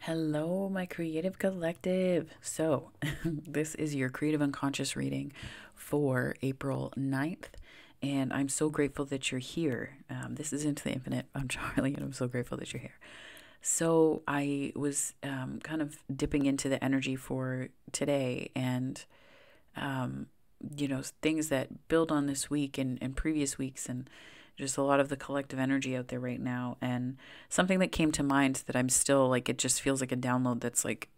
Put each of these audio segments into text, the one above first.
Hello, my creative collective. So, this is your creative unconscious reading for April 9th. And I'm so grateful that you're here. This is Into the Infinite. I'm Charlie, and I'm so grateful that you're here. So, I was kind of dipping into the energy for today and, things that build on this week and previous weeks and just a lot of the collective energy out there right now. And something that came to mind that I'm still like, it just feels like a download that's like,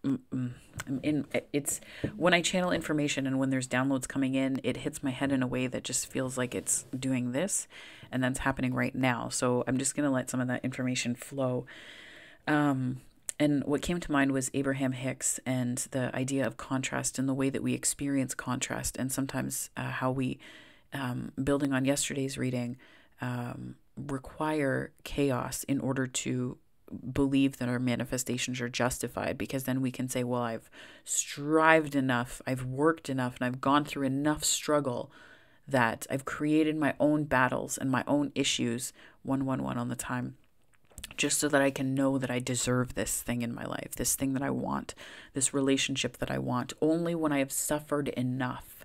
it's when I channel information and when there's downloads coming in, it hits my head in a way that just feels like it's doing this. And that's happening right now. So I'm just going to let some of that information flow. And what came to mind was Abraham Hicks and the idea of contrast and the way that we experience contrast. And sometimes how we, building on yesterday's reading, require chaos in order to believe that our manifestations are justified, because then we can say, well, I've strived enough, I've worked enough, and I've gone through enough struggle that I've created my own battles and my own issues, 111 on the time, just so that I can know that I deserve this thing in my life, this thing that I want, this relationship that I want. Only when I have suffered enough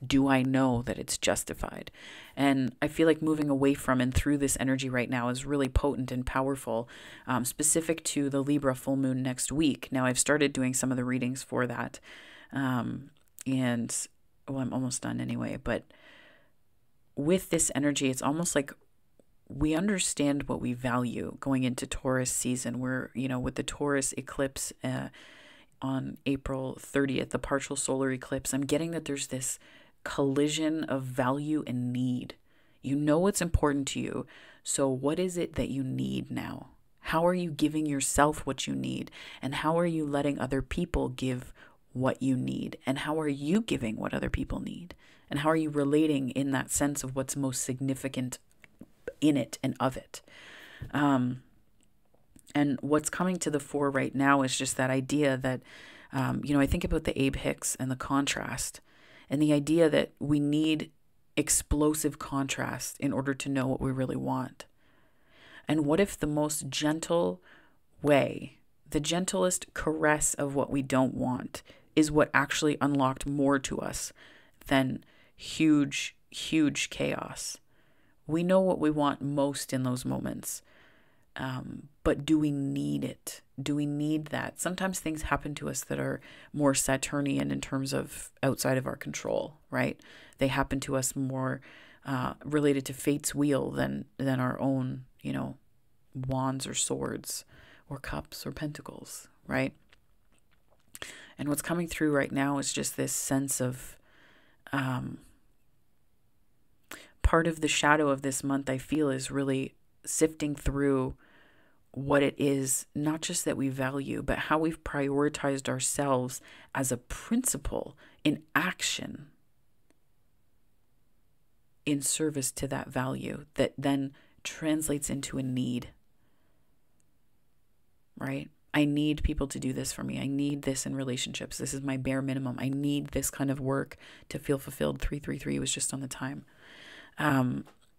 do I know that it's justified. And I feel like moving away from and through this energy right now is really potent and powerful, specific to the Libra full moon next week. Now, I've started doing some of the readings for that. And well, I'm almost done anyway. But with this energy, it's almost like we understand what we value going into Taurus season. We're, with the Taurus eclipse on April 30th, the partial solar eclipse, I'm getting that there's this collision of value and need. You know what's important to you. So what is it that you need now? How are you giving yourself what you need? And how are you letting other people give what you need? And how are you giving what other people need? And how are you relating in that sense of what's most significant in it and of it? And what's coming to the fore right now is just that idea that, I think about the Abe Hicks and the contrast, and the idea that we need explosive contrast in order to know what we really want. And what if the most gentle way, the gentlest caress of what we don't want, is what actually unlocked more to us than huge, huge chaos? We know what we want most in those moments. But do we need it? Do we need that? Sometimes things happen to us that are more Saturnian in terms of outside of our control, right? They happen to us more related to fate's wheel than our own, wands or swords or cups or pentacles, right? And what's coming through right now is just this sense of part of the shadow of this month, I feel, is really sifting through what it is, not just that we value, but how we've prioritized ourselves as a principle in action in service to that value that then translates into a need, right? I need people to do this for me. I need this in relationships. This is my bare minimum. I need this kind of work to feel fulfilled. 333 was just on the time.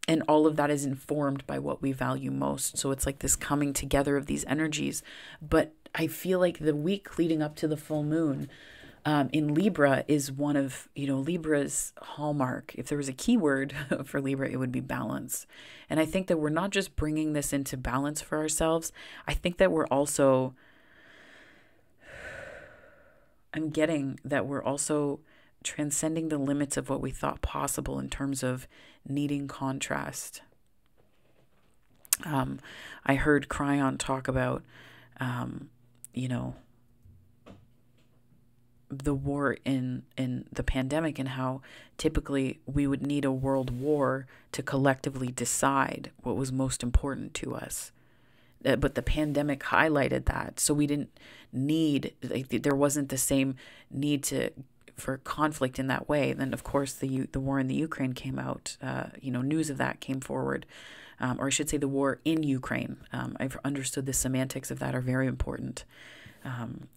And all of that is informed by what we value most. So it's like this coming together of these energies. But I feel like the week leading up to the full moon in Libra is one of, Libra's hallmark. If there was a keyword for Libra, it would be balance. And I think that we're not just bringing this into balance for ourselves. I think that I'm getting that we're also transcending the limits of what we thought possible in terms of needing contrast. I heard Cryon talk about, the war in the pandemic and how typically we would need a world war to collectively decide what was most important to us. But the pandemic highlighted that. So we didn't there wasn't the same need for conflict in that way. Then, of course, the war in the Ukraine came out. News of that came forward, or I should say, the war in Ukraine. I've understood the semantics of that are very important,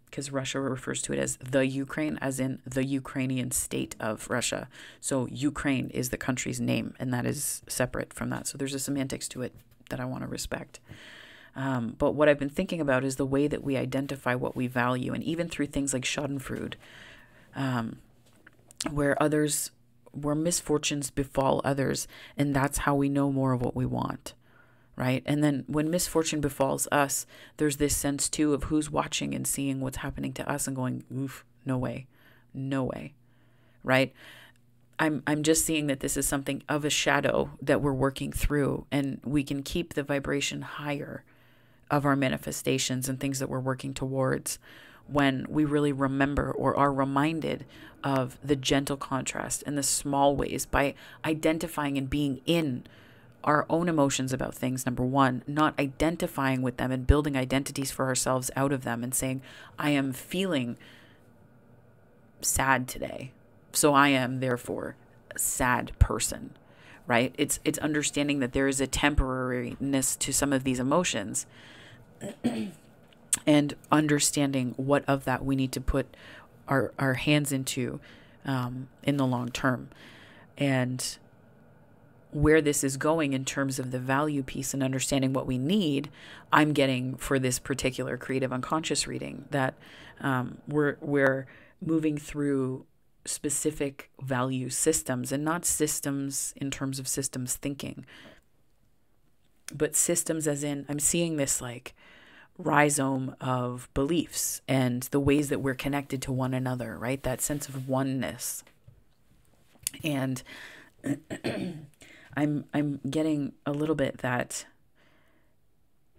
because Russia refers to it as the Ukraine, as in the Ukrainian state of Russia. So Ukraine is the country's name, and that is separate from that. So there's a semantics to it that I want to respect. But what I've been thinking about is the way that we identify what we value, and even through things like Schadenfreude, where misfortunes befall others, and that's how we know more of what we want, right? And then when misfortune befalls us, there's this sense too of who's watching and seeing what's happening to us and going, oof, no way, no way, right? I'm just seeing that this is something of a shadow that we're working through, and we can keep the vibration higher of our manifestations and things that we're working towards when we really remember or are reminded of the gentle contrast and the small ways, by identifying and being in our own emotions about things, number one, not identifying with them and building identities for ourselves out of them and saying, I am feeling sad today, so I am therefore a sad person, right? It's understanding that there is a temporariness to some of these emotions and understanding what of that we need to put our hands into in the long term, and where this is going in terms of the value piece and understanding what we need. I'm getting for this particular creative unconscious reading that we're moving through specific value systems, and not systems in terms of systems thinking, but systems as in, I'm seeing this like rhizome of beliefs and the ways that we're connected to one another, right? That sense of oneness. And I'm getting a little bit that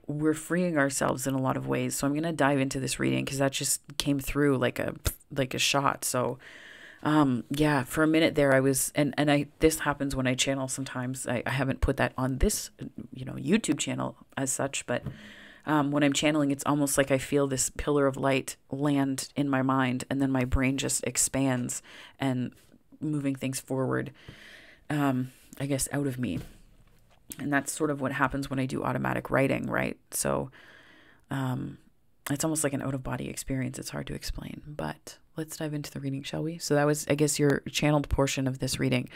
we're freeing ourselves in a lot of ways. So I'm going to dive into this reading because that just came through like a shot. So yeah, for a minute there I was, and this happens when I channel sometimes. I haven't put that on this, YouTube channel as such, but when I'm channeling, it's almost like I feel this pillar of light land in my mind, and then my brain just expands and moving things forward, I guess, out of me. And that's sort of what happens when I do automatic writing, right? So it's almost like an out-of-body experience. It's hard to explain, but let's dive into the reading, shall we? So that was, I guess, your channeled portion of this reading.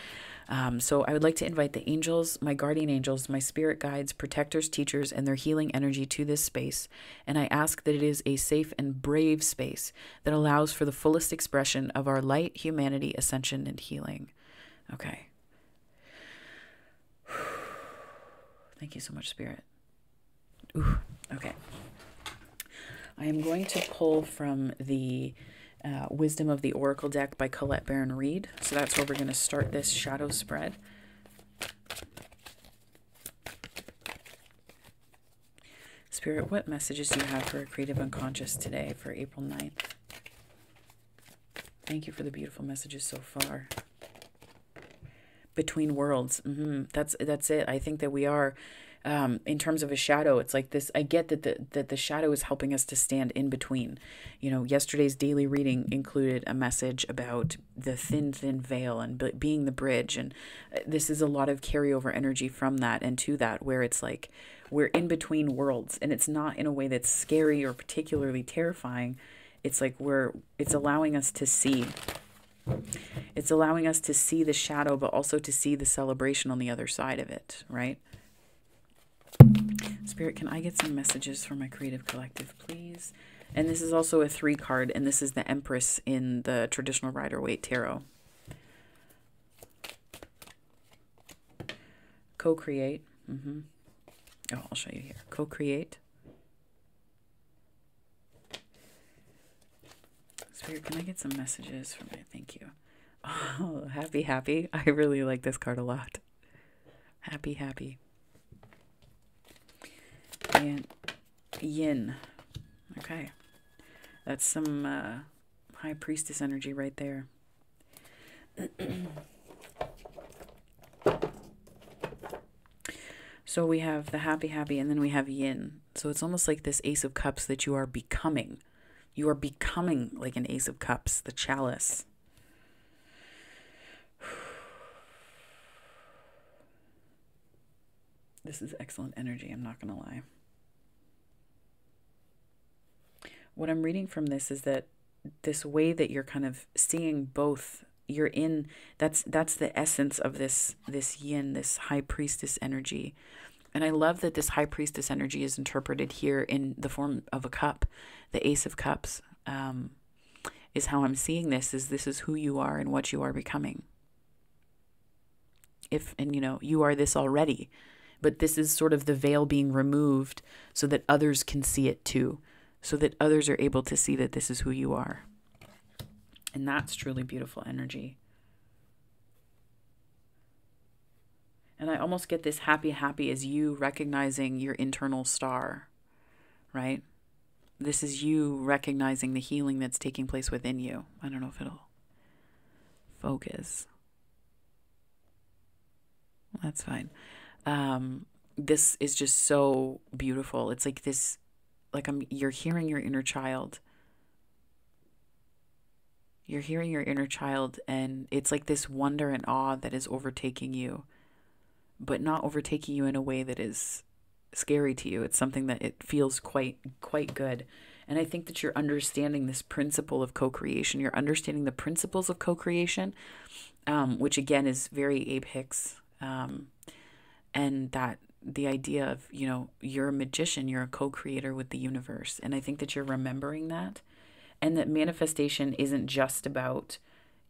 So I would like to invite the angels, my guardian angels, my spirit guides, protectors, teachers, and their healing energy to this space. And I ask that it is a safe and brave space that allows for the fullest expression of our light, humanity, ascension, and healing. Okay. Thank you so much, Spirit. Ooh, okay. I am going to pull from the Wisdom of the Oracle deck by Colette Baron Reed. So that's where we're going to start this shadow spread. Spirit, what messages do you have for a creative unconscious today for April 9th? Thank you for the beautiful messages so far. Between worlds. That's it. I think that we are, in terms of a shadow, it's like this. I get that the shadow is helping us to stand in between. Yesterday's daily reading included a message about the thin veil and being the bridge. And this is a lot of carryover energy from that and to that, where it's like we're in between worlds, and it's not in a way that's scary or particularly terrifying. It's like it's allowing us to see. It's allowing us to see the shadow, but also to see the celebration on the other side of it, right? Spirit, can I get some messages for my creative collective, please? And this is also a 3 card, and this is the Empress in the traditional Rider-Waite Tarot. Co-create. Oh, I'll show you here. Co-create. Spirit, can I get some messages from it? Thank you. Oh, happy. I really like this card a lot. Happy. And yin. Okay. That's some high priestess energy right there. So we have the happy, and then we have yin. So it's almost like this Ace of Cups that you are becoming. You are becoming like an Ace of Cups, the chalice. This is excellent energy, I'm not going to lie. What I'm reading from this is that this way that you're kind of seeing both, you're in, that's the essence of this yin, this high priestess energy, And I love that this high priestess energy is interpreted here in the form of a cup. The Ace of Cups is how I'm seeing this, is this is who you are and what you are becoming. You are this already, but this is sort of the veil being removed so that others can see it too, so that others are able to see that this is who you are. And that's truly beautiful energy. And I almost get this happy as you recognizing your internal star, right? This is you recognizing the healing that's taking place within you. I don't know if it'll focus. That's fine. This is just so beautiful. It's like this, like you're hearing your inner child. You're hearing your inner child, and it's like this wonder and awe that is overtaking you, but not overtaking you in a way that is scary to you. It's something that it feels quite good. And I think that you're understanding this principle of co-creation. You're understanding the principles of co-creation, which again is very Abe Hicks. And that the idea of, you're a magician, you're a co-creator with the universe. And I think that you're remembering that. And that manifestation isn't just about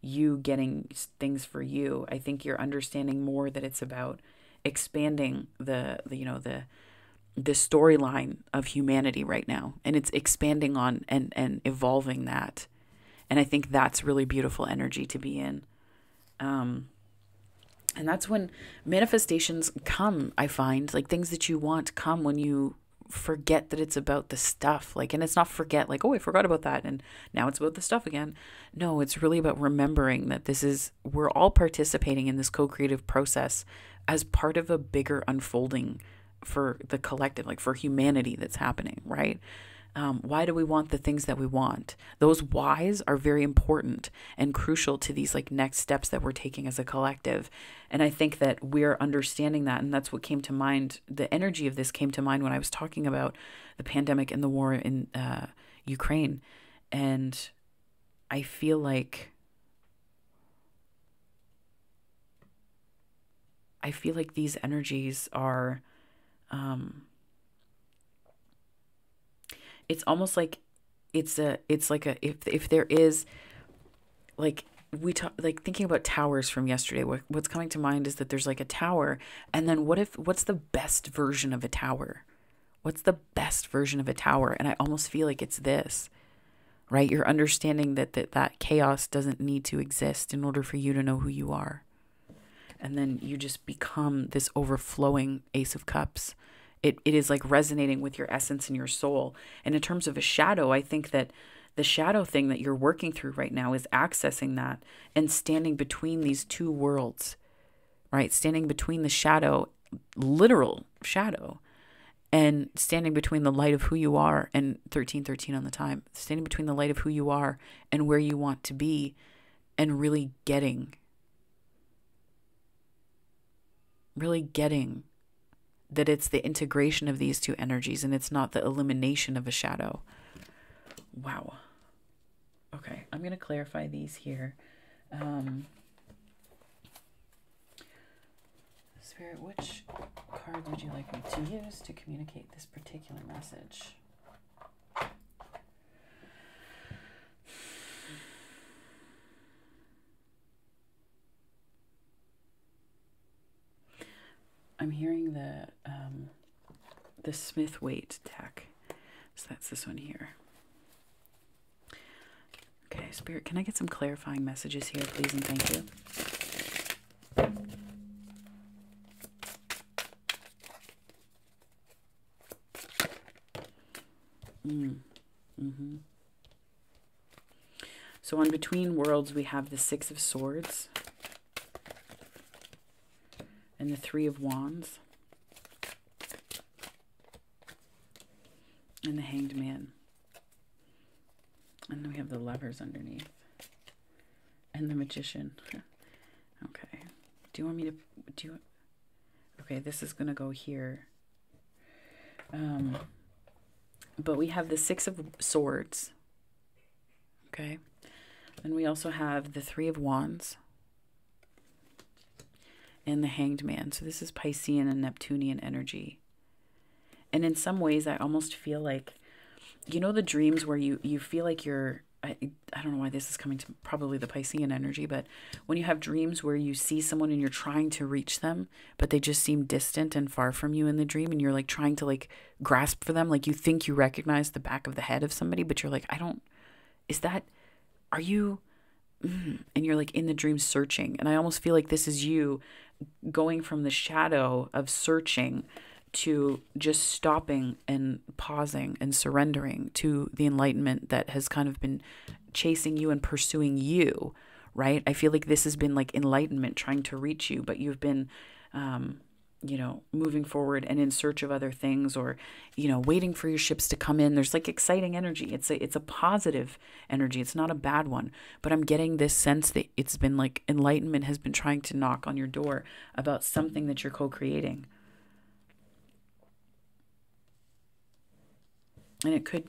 you getting things for you. I think you're understanding more that it's about expanding the storyline of humanity right now. And it's expanding on and evolving that. And I think that's really beautiful energy to be in. And that's when manifestations come, I find. Like, things that you want come when you forget that it's about the stuff. Like, and it's not forget, like, oh, I forgot about that, and now it's about the stuff again. No, it's really about remembering that we're all participating in this co-creative process as part of a bigger unfolding for the collective, like for humanity that's happening, right? Why do we want the things that we want? Those whys are very important and crucial to these like next steps that we're taking as a collective. And I think that we're understanding that. And that's what came to mind. The energy of this came to mind when I was talking about the pandemic and the war in Ukraine. And I feel like these energies are, it's almost like if there is, like, we talk, like, thinking about towers from yesterday, what's coming to mind is that there's like a tower, and then what's the best version of a tower? What's the best version of a tower? And I almost feel like it's this, right? You're understanding that chaos doesn't need to exist in order for you to know who you are. And then you just become this overflowing Ace of Cups. It is like resonating with your essence and your soul. And in terms of a shadow, I think that the shadow thing that you're working through right now is accessing that and standing between these two worlds, right? Standing between the shadow, literal shadow, and standing between the light of who you are and 1313 on the time, standing between the light of who you are and where you want to be, and really getting that it's the integration of these two energies and it's not the elimination of a shadow. Wow. Okay, I'm going to clarify these here. Spirit, which card would you like me to use to communicate this particular message? I'm hearing the Smith Waite deck. So that's this one here. Okay, Spirit, can I get some clarifying messages here, please, and thank you? So on Between Worlds, we have the Six of Swords and the Three of Wands and the Hanged Man. And then we have the Lovers underneath and the Magician. Okay. Do you want me to okay, this is going to go here. But we have the Six of Swords. Okay. And we also have the Three of Wands and the Hanged Man. So this is Piscean and Neptunian energy. And in some ways, I almost feel like, you know, the dreams where you feel like you're, I don't know why this is coming to probably the Piscean energy, but when you have dreams where you see someone and you're trying to reach them, but they just seem distant and far from you in the dream, and you're like trying to like grasp for them, like you think you recognize the back of the head of somebody, but you're like, is that, are you, and you're like in the dream searching. And I almost feel like this is you going from the shadow of searching to just stopping and pausing and surrendering to the enlightenment that has kind of been chasing you and pursuing you, right? I feel like this has been like enlightenment trying to reach you, but you've been, moving forward and in search of other things, or, waiting for your ships to come in. There's like exciting energy. It's a positive energy. It's not a bad one, but I'm getting this sense that it's been like enlightenment has been trying to knock on your door about something that you're co-creating. And it could,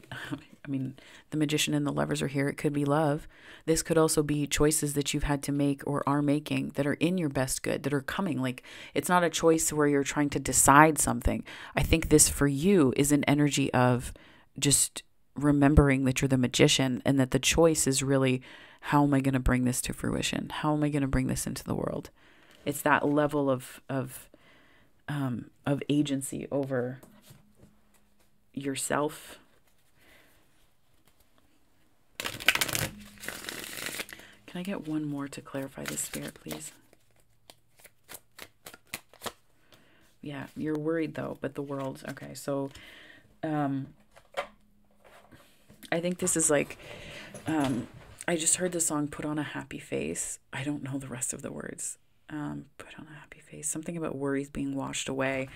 the Magician and the Lovers are here. It could be love. This could also be choices that you've had to make or are making that are in your best good, that are coming. Like, it's not a choice where you're trying to decide something. I think this for you is an energy of just remembering that you're the magician, and that the choice is really, how am I going to bring this to fruition? How am I going to bring this into the world? It's that level of agency over yourself. Can I get one more to clarify this, Spirit, please? Yeah, you're worried though, but the world. Okay, so I think this is like, I just heard the song Put on a Happy Face. I don't know the rest of the words. Put on a happy face. Something about worries being washed away.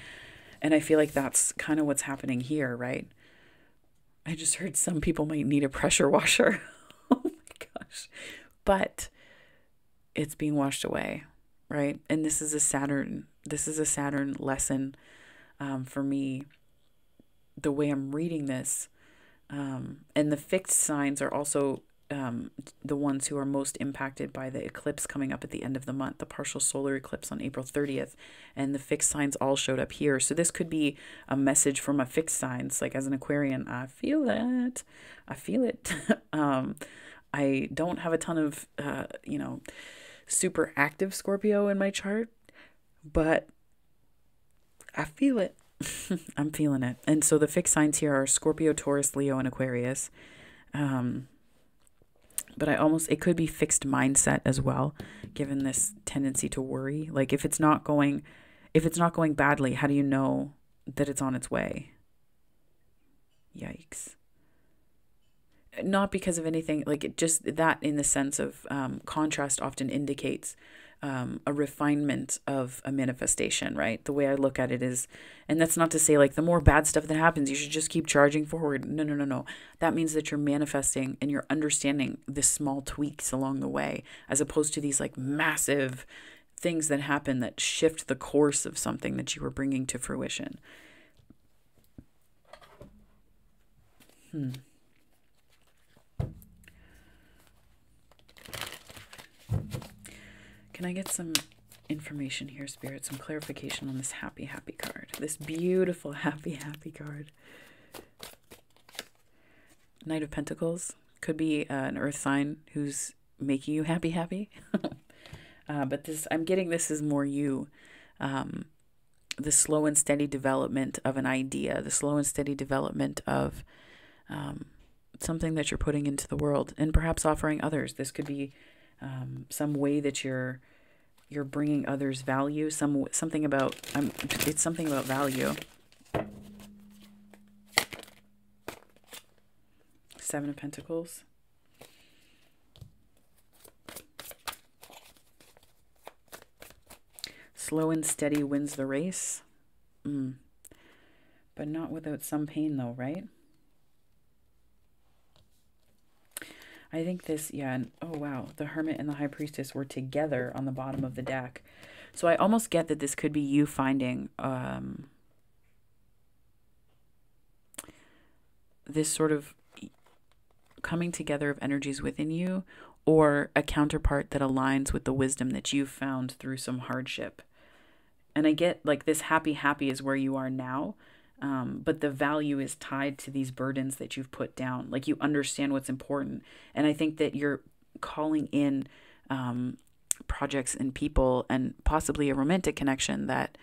And I feel like that's kind of what's happening here, right? I just heard some people might need a pressure washer. Oh my gosh. But it's being washed away, right? And this is a Saturn lesson for me, the way I'm reading this. And the fixed signs are also the ones who are most impacted by the eclipse coming up at the end of the month, the partial solar eclipse on April 30th. And the fixed signs all showed up here. So this could be a message from a fixed signs, like as an Aquarian, I feel it. I feel it. I don't have a ton of, super active Scorpio in my chart, but I feel it. I'm feeling it. And so the fixed signs here are Scorpio, Taurus, Leo, and Aquarius. But it could be fixed mindset as well, given this tendency to worry. Like if it's not going badly, how do you know that it's on its way? Yikes. Not because of anything, like it just that in the sense of contrast often indicates a refinement of a manifestation, right? The way I look at it is, and that's not to say like the more bad stuff that happens, you should just keep charging forward. No. That means that you're manifesting and you're understanding the small tweaks along the way, as opposed to these like massive things that happen that shift the course of something that you were bringing to fruition. Can I get some information here, Spirit? Some clarification on this happy, happy card. This beautiful happy, happy card. Knight of Pentacles. Could be an earth sign who's making you happy, happy. But this, I'm getting this is more you. The slow and steady development of an idea. The slow and steady development of something that you're putting into the world, and perhaps offering others. This could be some way that you're bringing others value. Something about it's something about value. Seven of Pentacles. Slow and steady wins the race. But not without some pain though, right? I think this, yeah, and oh wow, the Hermit and the High Priestess were together on the bottom of the deck. So I almost get that this could be you finding this sort of coming together of energies within you, or a counterpart that aligns with the wisdom that you've found through some hardship. And I get like this happy is where you are now. But the value is tied to these burdens that you've put down. Like you understand what's important. And I think that you're calling in projects and people and possibly a romantic connection that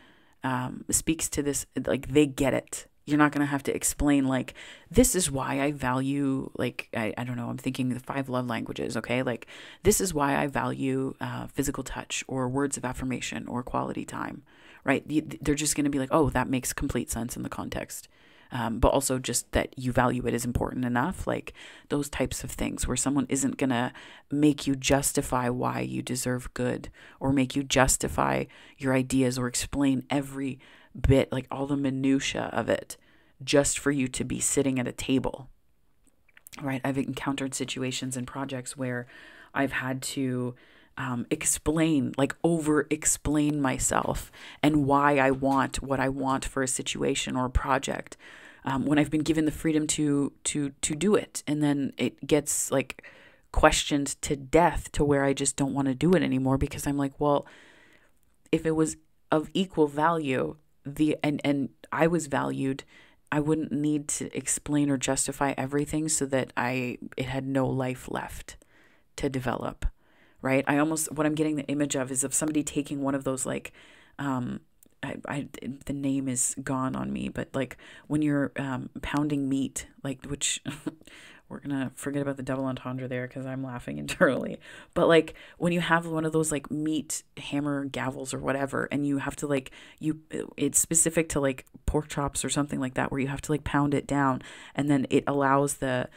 speaks to this. Like they get it. You're not going to have to explain like, this is why I value, like, I don't know, I'm thinking the 5 love languages, okay? Like, this is why I value physical touch or words of affirmation or quality time, right? They're just going to be like, oh, that makes complete sense in the context. But also just that you value it is important enough, like those types of things where someone isn't going to make you justify why you deserve good or make you justify your ideas or explain every bit, like all the minutia of it, just for you to be sitting at a table, right? I've encountered situations and projects where I've had to explain, like over explain myself and why I want what I want for a situation or a project, when I've been given the freedom to do it. And then it gets like questioned to death to where I just don't want to do it anymore because I'm like, well, if it was of equal value, and I was valued, I wouldn't need to explain or justify everything so that it had no life left to develop, right? What I'm getting the image of is of somebody taking one of those like, the name is gone on me, but like when you're pounding meat, like which we're gonna forget about the double entendre there because I'm laughing internally. But like when you have one of those like meat hammer gavels or whatever, and you have to like it's specific to like pork chops or something like that, where you have to like pound it down, and then it allows the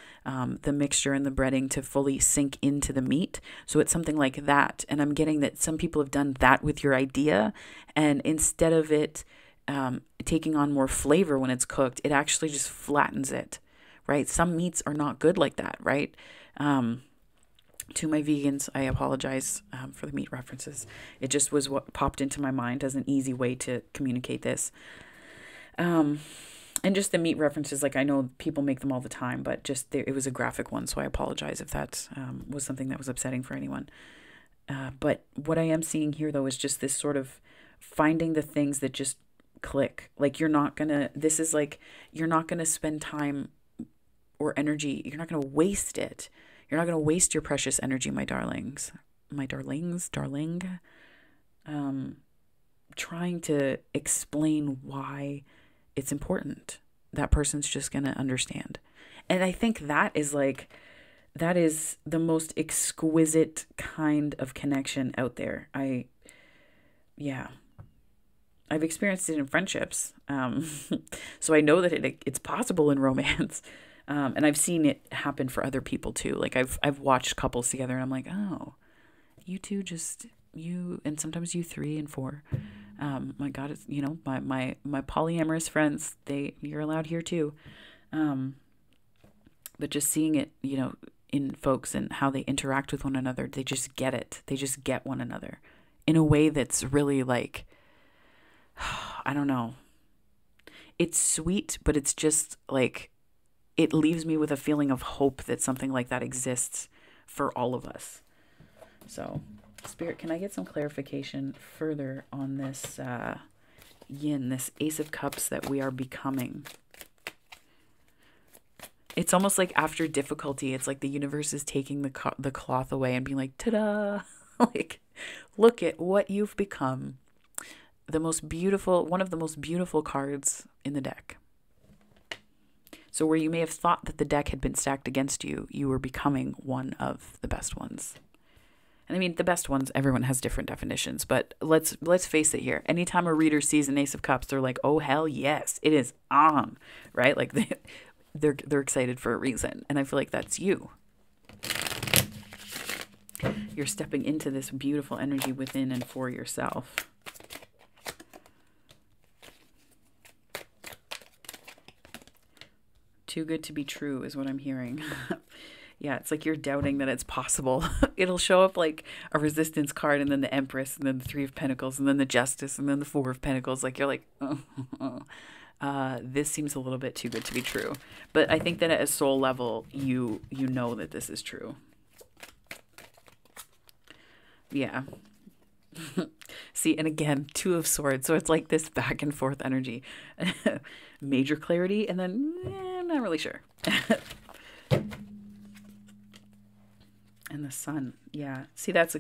mixture and the breading to fully sink into the meat. So it's something like that. And I'm getting that some people have done that with your idea, and instead of it taking on more flavor when it's cooked, it actually just flattens it. Right? Some meats are not good like that, right? To my vegans, I apologize for the meat references. It just was what popped into my mind as an easy way to communicate this. And just the meat references, like I know people make them all the time, but just it was a graphic one, so I apologize if that was something that was upsetting for anyone. But what I am seeing here, though, is just this sort of finding the things that just click. Like you're not going to spend time or energy. You're not going to waste it. You're not going to waste your precious energy, my darlings, darling, trying to explain why it's important. That person's just going to understand. And I think that is the most exquisite kind of connection out there. I've experienced it in friendships. So I know that it's possible in romance. And I've seen it happen for other people too. Like I've watched couples together and I'm like, oh, you two and sometimes you 3 and 4. My God, it's, my polyamorous friends, you're allowed here too. But just seeing it, in folks and how they interact with one another, they just get it. They just get one another in a way that's really like, I don't know. It's sweet, but it's just like, it leaves me with a feeling of hope that something like that exists for all of us. So, Spirit, can I get some clarification further on this yin, this Ace of Cups that we are becoming? It's almost like after difficulty, it's like the universe is taking the cloth away and being like, ta-da! Like, look at what you've become. One of the most beautiful cards in the deck. So where you may have thought that the deck had been stacked against you, you were becoming one of the best ones. And I mean, the best ones, everyone has different definitions, but let's face it here. Anytime a reader sees an Ace of Cups, they're like, oh, hell yes, it is on, right? Like they're excited for a reason. And I feel like that's you. You're stepping into this beautiful energy within and for yourself. Too good to be true is what I'm hearing. Yeah, it's like you're doubting that it's possible. It'll show up like a resistance card and then the Empress and then the 3 of Pentacles and then the Justice and then the 4 of Pentacles. Like you're like, this seems a little bit too good to be true. But I think that at a soul level, you know that this is true. Yeah. See, and again, Two of Swords. So it's like this back and forth energy. Major clarity, and then I'm not really sure. And the Sun. Yeah. See, this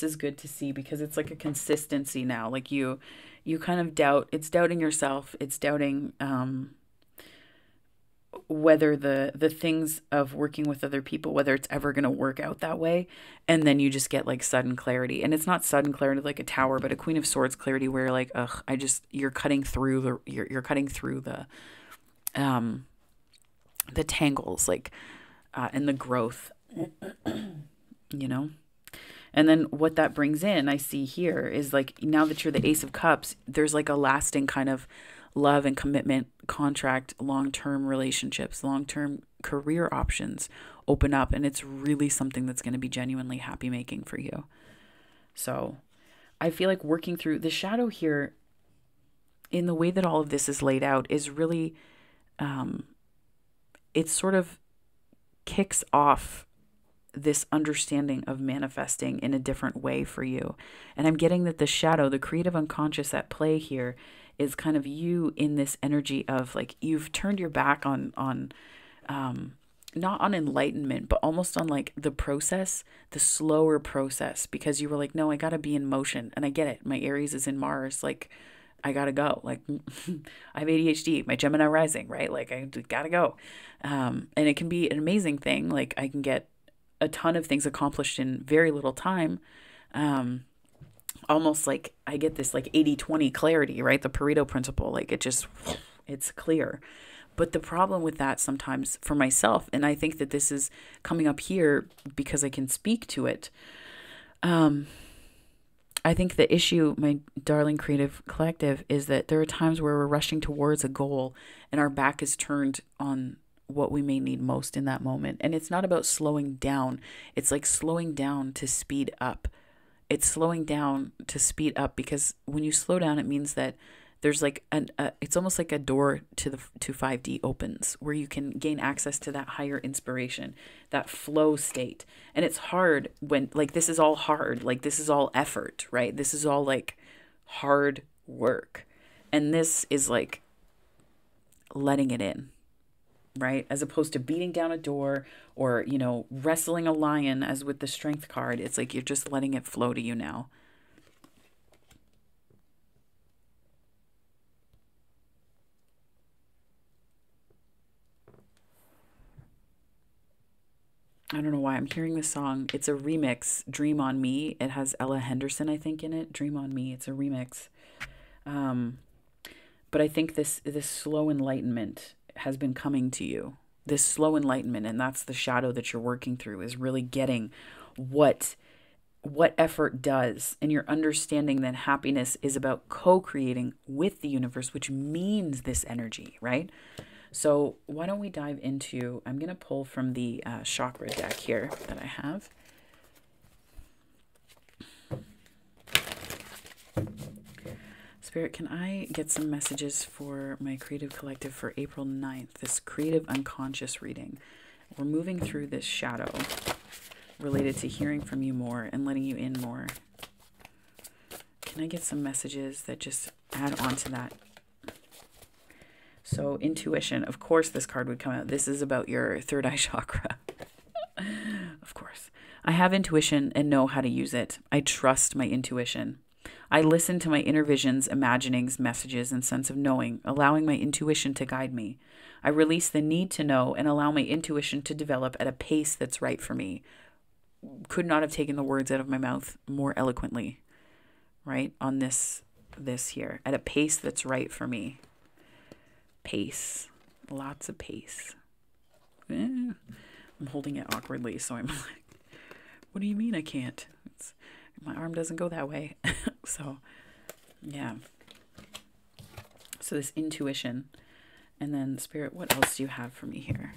is good to see, because it's like a consistency now. Like you kind of it's doubting yourself. It's doubting, whether the things of working with other people, whether it's ever going to work out that way. And then you just get like sudden clarity, and it's not sudden clarity like a Tower, but a Queen of Swords clarity, where you're like, ugh, you're cutting through the tangles, like, and the growth, you know? And then what that brings in, I see here, is like, now that you're the Ace of Cups, there's like a lasting kind of love and commitment, contract, long-term relationships, long-term career options open up. And it's really something that's going to be genuinely happy making for you. So I feel like working through the shadow here, in the way that all of this is laid out, is really, it sort of kicks off this understanding of manifesting in a different way for you. And I'm getting that the shadow, the creative unconscious at play here, is kind of you in this energy of like, you've turned your back on not on enlightenment, but almost on like the process, the slower process, because you were like, no, I got to be in motion. And I get it. My Aries is in Mars. Like, I got to go. Like, I have ADHD, my Gemini rising, right? Like, I got to go. And it can be an amazing thing. Like, I can get a ton of things accomplished in very little time. Almost like I get this like 80-20 clarity, right? The Pareto principle, like it's clear. But the problem with that sometimes for myself, and I think that this is coming up here because I can speak to it. I think the issue, my darling creative collective, is that there are times where we're rushing towards a goal and our back is turned on what we may need most in that moment. And it's not about slowing down. It's like slowing down to speed up. It's slowing down to speed up, because when you slow down, it means that there's like it's almost like a door to 5D opens, where you can gain access to that higher inspiration, that flow state. And it's hard when, like, this is all hard, like this is all effort, right? This is all like hard work. And this is like letting it in, right? As opposed to beating down a door or, wrestling a lion, as with the Strength card. It's like you're just letting it flow to you now. I don't know why I'm hearing this song. It's a remix, Dream on Me. It has Ella Henderson, I think, in it. Dream on Me. It's a remix. But I think this slow enlightenment has been coming to you. This slow enlightenment, and that's the shadow that you're working through, is really getting what effort does, and you're understanding that happiness is about co-creating with the universe, which means this energy, right? So why don't we dive into, I'm going to pull from the chakra deck here that I have. Spirit, can I get some messages for my creative collective for April 9th, this creative unconscious reading? We're moving through this shadow related to hearing from you more and letting you in more. Can I get some messages that just add on to that? So intuition, of course this card would come out. This is about your third eye chakra. Of course. I have intuition and know how to use it. I trust my intuition. I listen to my inner visions, imaginings, messages, and sense of knowing, allowing my intuition to guide me. I release the need to know and allow my intuition to develop at a pace that's right for me. Could not have taken the words out of my mouth more eloquently, right? On this here, at a pace that's right for me. Pace. Lots of pace. I'm holding it awkwardly, so I'm like, what do you mean I can't? My arm doesn't go that way. So, yeah. So this intuition. And then, Spirit, what else do you have for me here?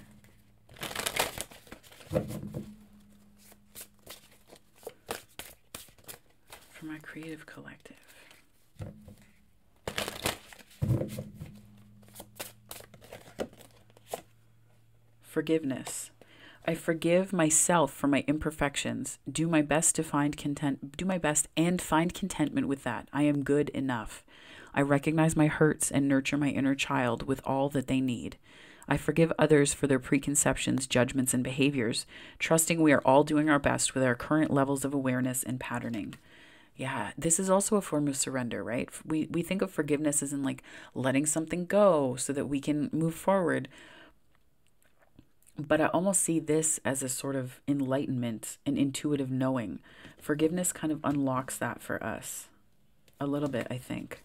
For my creative collective. Forgiveness. I forgive myself for my imperfections. Do my best and find contentment with that. I am good enough. I recognize my hurts and nurture my inner child with all that they need. I forgive others for their preconceptions, judgments, and behaviors, trusting we are all doing our best with our current levels of awareness and patterning. Yeah, this is also a form of surrender, right? We think of forgiveness as in like letting something go so that we can move forward. But I almost see this as a sort of enlightenment and intuitive knowing. Forgiveness kind of unlocks that for us a little bit, I think.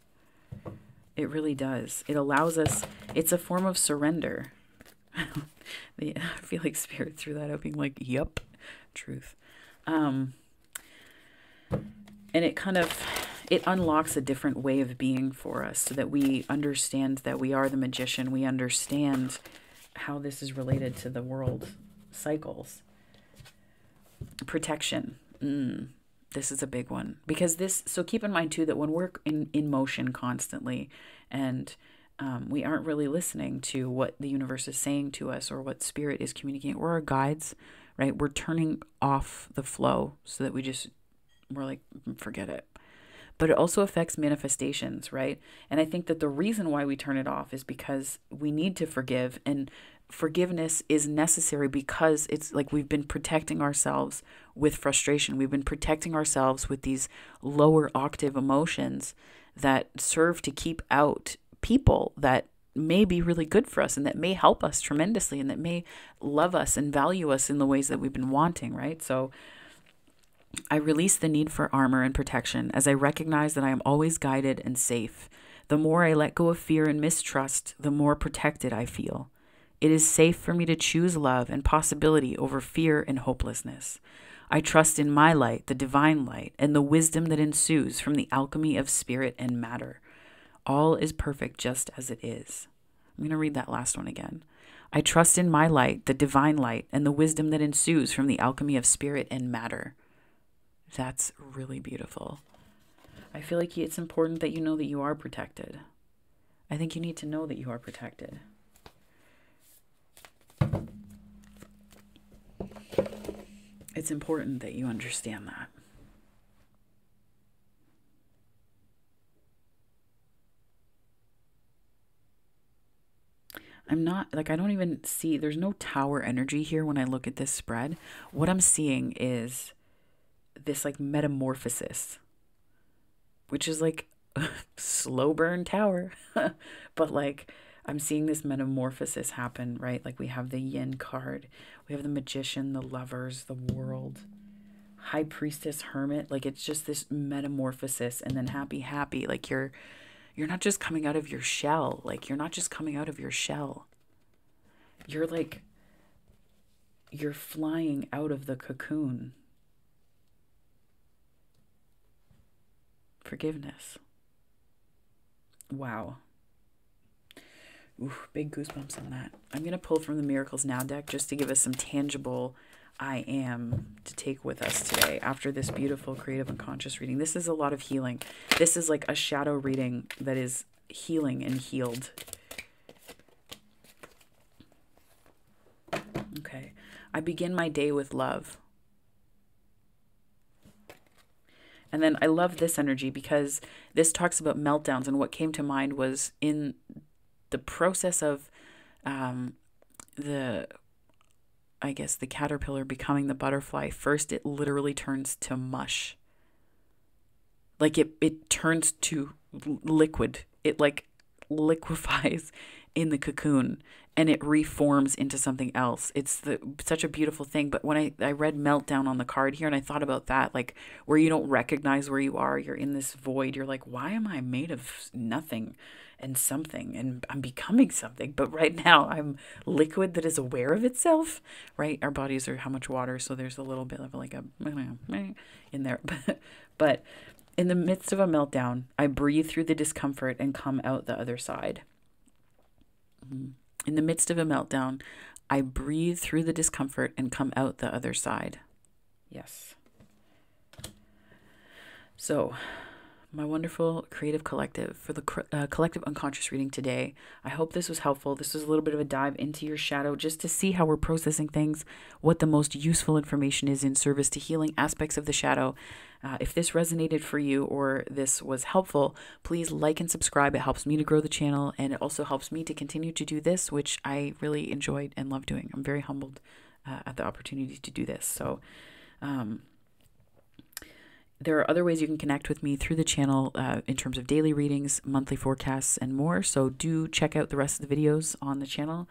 It really does. It allows us, it's a form of surrender. I feel like Spirit threw that out being like, yep, truth. And it unlocks a different way of being for us so that we understand that we are the magician. We understand how this is related to the world cycles. Protection. This is a big one because so keep in mind too, that when we're in motion constantly and we aren't really listening to what the universe is saying to us or what spirit is communicating or our guides, right? We're turning off the flow so that we're like, forget it. But it also affects manifestations, right? And I think that the reason why we turn it off is because we need to forgive, and forgiveness is necessary because it's like we've been protecting ourselves with frustration. We've been protecting ourselves with these lower octave emotions that serve to keep out people that may be really good for us and that may help us tremendously and that may love us and value us in the ways that we've been wanting, right? So I release the need for armor and protection as I recognize that I am always guided and safe. The more I let go of fear and mistrust, the more protected I feel. It is safe for me to choose love and possibility over fear and hopelessness. I trust in my light, the divine light, and the wisdom that ensues from the alchemy of spirit and matter. All is perfect just as it is. I'm going to read that last one again. I trust in my light, the divine light, and the wisdom that ensues from the alchemy of spirit and matter. That's really beautiful. I feel like it's important that you know that you are protected. I think you need to know that you are protected. It's important that you understand that. I don't even see, there's no tower energy here when I look at this spread. What I'm seeing is this like metamorphosis, which is like slow burn tower. But like I'm seeing this metamorphosis happen, right? Like we have the yin card, we have the magician, the lovers, the world, high priestess, hermit. Like it's just this metamorphosis, and then happy. Like you're not just coming out of your shell. Like you're not just coming out of your shell. You're flying out of the cocoon. Forgiveness. Wow. Ooh, big goosebumps on that. I'm going to pull from the Miracles Now deck just to give us some tangible I am to take with us today after this beautiful creative and conscious reading. This is a lot of healing. This is like a shadow reading that is healing and healed. Okay. I begin my day with love. And then I love this energy because this talks about meltdowns, and what came to mind was in the process of the caterpillar becoming the butterfly. First, it literally turns to mush. Like it turns to liquid. It like liquefies in the cocoon and it reforms into something else. It's such a beautiful thing. But when I read meltdown on the card here and I thought about that, like where you don't recognize where you are, you're in this void. You're like, why am I made of nothing and something, and I'm becoming something? But right now I'm liquid that is aware of itself, right? Our bodies are how much water. So there's a little bit of like a in there. But in the midst of a meltdown, I breathe through the discomfort and come out the other side. In the midst of a meltdown, I breathe through the discomfort and come out the other side. Yes. So, my wonderful creative collective, for the collective unconscious reading today. I hope this was helpful. This was a little bit of a dive into your shadow just to see how we're processing things, what the most useful information is in service to healing aspects of the shadow. If this resonated for you or this was helpful, please like and subscribe. It helps me to grow the channel, and it also helps me to continue to do this, which I really enjoyed and love doing. I'm very humbled at the opportunity to do this. So, there are other ways you can connect with me through the channel in terms of daily readings, monthly forecasts, and more. So do check out the rest of the videos on the channel.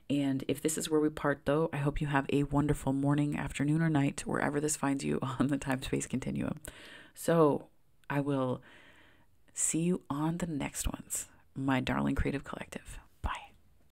And if this is where we part, though, I hope you have a wonderful morning, afternoon, or night, wherever this finds you on the time-space continuum. So I will see you on the next ones, my darling creative collective.